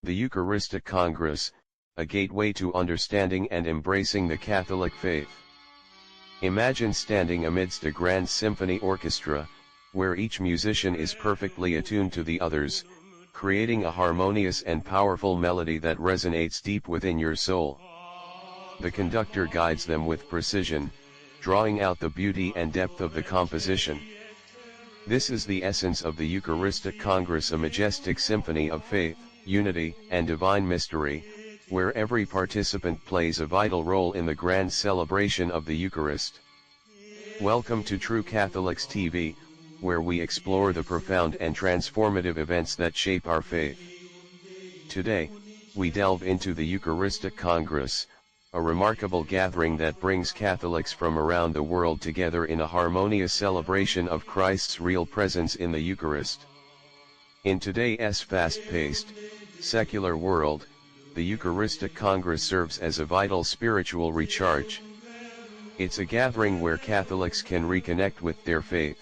The Eucharistic Congress, a gateway to understanding and embracing the Catholic faith. Imagine standing amidst a grand symphony orchestra, where each musician is perfectly attuned to the others, creating a harmonious and powerful melody that resonates deep within your soul. The conductor guides them with precision, drawing out the beauty and depth of the composition. This is the essence of the Eucharistic Congress, a majestic symphony of faith, unity, and divine mystery, where every participant plays a vital role in the grand celebration of the Eucharist. Welcome to True Catholics TV, where we explore the profound and transformative events that shape our faith. Today, we delve into the Eucharistic Congress, a remarkable gathering that brings Catholics from around the world together in a harmonious celebration of Christ's real presence in the Eucharist. In today's fast-paced, secular world, the Eucharistic Congress serves as a vital spiritual recharge. It's a gathering where Catholics can reconnect with their faith,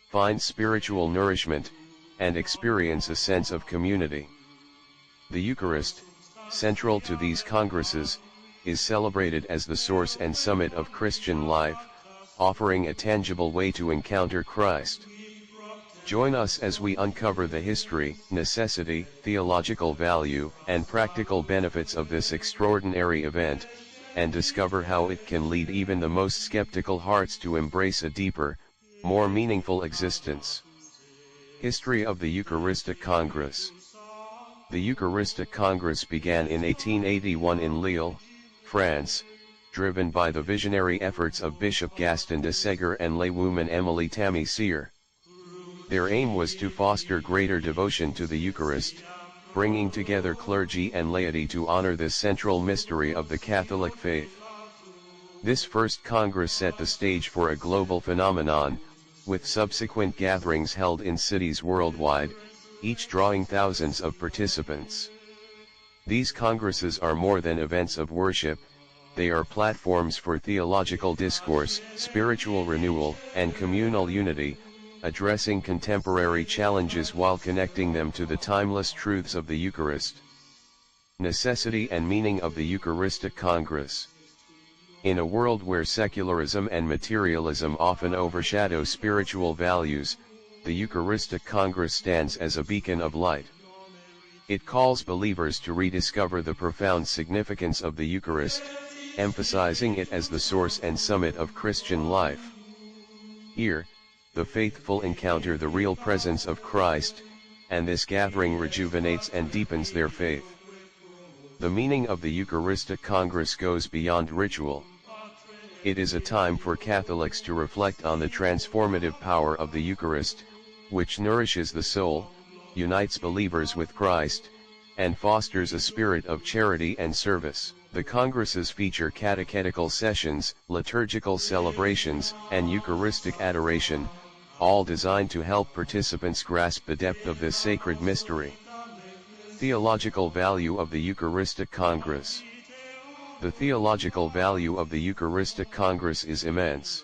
find spiritual nourishment, and experience a sense of community. The Eucharist, central to these congresses, is celebrated as the source and summit of Christian life, offering a tangible way to encounter Christ. Join us as we uncover the history, necessity, theological value, and practical benefits of this extraordinary event, and discover how it can lead even the most skeptical hearts to embrace a deeper, more meaningful existence. History of the Eucharistic Congress. The Eucharistic Congress began in 1881 in Lille, France, driven by the visionary efforts of Bishop Gaston de Segur and laywoman Emilie Tammy-Cyr. Their aim was to foster greater devotion to the Eucharist, bringing together clergy and laity to honor this central mystery of the Catholic faith. This first Congress set the stage for a global phenomenon, with subsequent gatherings held in cities worldwide, each drawing thousands of participants. These congresses are more than events of worship, they are platforms for theological discourse, spiritual renewal, and communal unity, addressing contemporary challenges while connecting them to the timeless truths of the Eucharist. Necessity and meaning of the Eucharistic Congress. In a world where secularism and materialism often overshadow spiritual values, the Eucharistic Congress stands as a beacon of light. It calls believers to rediscover the profound significance of the Eucharist, emphasizing it as the source and summit of Christian life. Here, the faithful encounter the real presence of Christ, and this gathering rejuvenates and deepens their faith. The meaning of the Eucharistic Congress goes beyond ritual. It is a time for Catholics to reflect on the transformative power of the Eucharist, which nourishes the soul, unites believers with Christ, and fosters a spirit of charity and service. The congresses feature catechetical sessions, liturgical celebrations, and Eucharistic adoration, all designed to help participants grasp the depth of this sacred mystery. Theological value of the Eucharistic Congress. The theological value of the Eucharistic Congress is immense.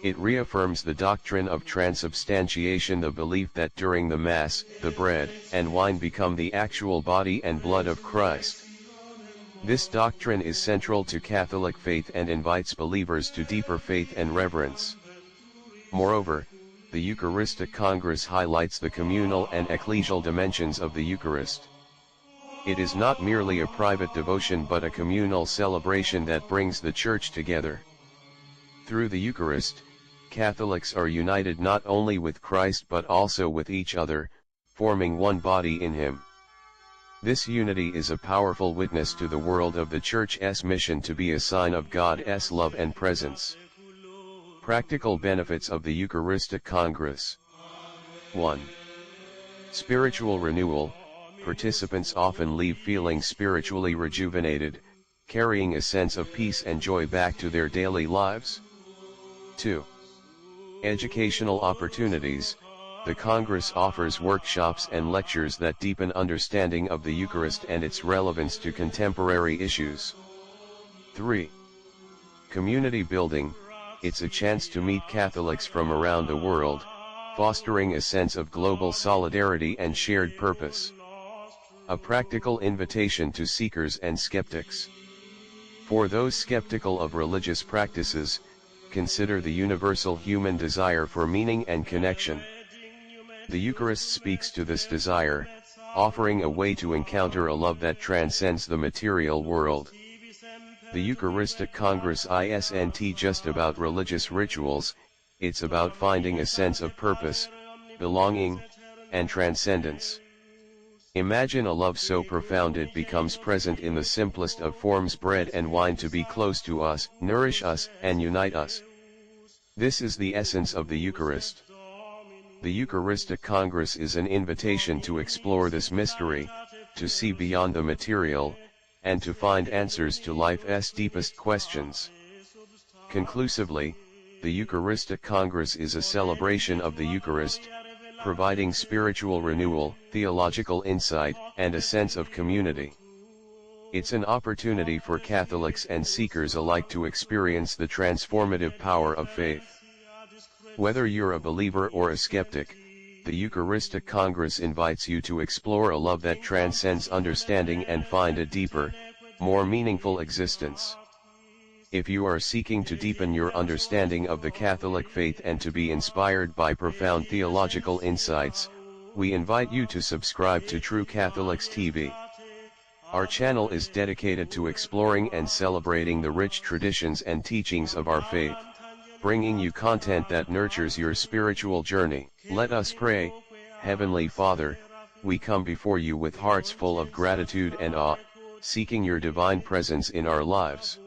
It reaffirms the doctrine of transubstantiation, the belief that during the Mass, the bread and wine become the actual body and blood of Christ. This doctrine is central to Catholic faith and invites believers to deeper faith and reverence. Moreover, the Eucharistic Congress highlights the communal and ecclesial dimensions of the Eucharist. It is not merely a private devotion but a communal celebration that brings the Church together. Through the Eucharist, Catholics are united not only with Christ but also with each other, forming one body in Him. This unity is a powerful witness to the world of the Church's mission to be a sign of God's love and presence. Practical benefits of the Eucharistic Congress. 1. Spiritual renewal. Participants often leave feeling spiritually rejuvenated, carrying a sense of peace and joy back to their daily lives. 2. Educational opportunities. The Congress offers workshops and lectures that deepen understanding of the Eucharist and its relevance to contemporary issues. 3. Community building. It's a chance to meet Catholics from around the world, fostering a sense of global solidarity and shared purpose. a practical invitation to seekers and skeptics. For those skeptical of religious practices, consider the universal human desire for meaning and connection. The Eucharist speaks to this desire, offering a way to encounter a love that transcends the material world. The Eucharistic Congress isn't just about religious rituals, it's about finding a sense of purpose, belonging, and transcendence. Imagine a love so profound it becomes present in the simplest of forms: bread and wine, to be close to us, nourish us, and unite us. This is the essence of the Eucharist. The Eucharistic Congress is an invitation to explore this mystery, to see beyond the material, and to find answers to life's deepest questions. Conclusively, the Eucharistic Congress is a celebration of the Eucharist, providing spiritual renewal, theological insight, and a sense of community. It's an opportunity for Catholics and seekers alike to experience the transformative power of faith. Whether you're a believer or a skeptic, the Eucharistic Congress invites you to explore a love that transcends understanding and find a deeper, more meaningful existence. If you are seeking to deepen your understanding of the Catholic faith and to be inspired by profound theological insights, we invite you to subscribe to True Catholics TV. Our channel is dedicated to exploring and celebrating the rich traditions and teachings of our faith, bringing you content that nurtures your spiritual journey. Let us pray. Heavenly Father, we come before you with hearts full of gratitude and awe, seeking your divine presence in our lives.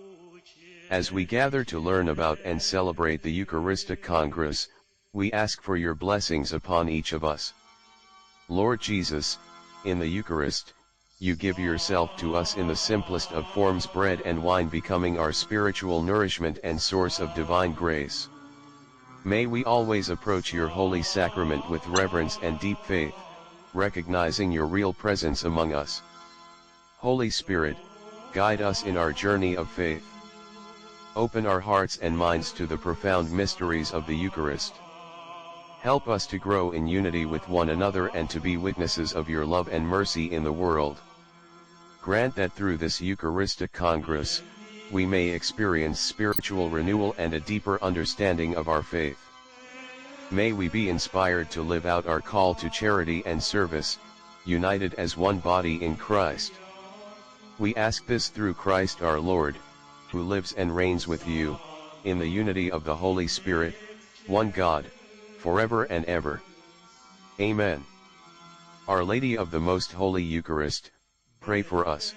As we gather to learn about and celebrate the Eucharistic Congress, we ask for your blessings upon each of us. Lord Jesus, in the Eucharist, you give yourself to us in the simplest of forms, bread and wine, becoming our spiritual nourishment and source of divine grace. May we always approach your holy sacrament with reverence and deep faith, recognizing your real presence among us. Holy Spirit, guide us in our journey of faith. Open our hearts and minds to the profound mysteries of the Eucharist. Help us to grow in unity with one another and to be witnesses of your love and mercy in the world. Grant that through this Eucharistic Congress, we may experience spiritual renewal and a deeper understanding of our faith. May we be inspired to live out our call to charity and service, united as one body in Christ. We ask this through Christ our Lord, who lives and reigns with you, in the unity of the Holy Spirit, one God, forever and ever. Amen. Our Lady of the Most Holy Eucharist, pray for us.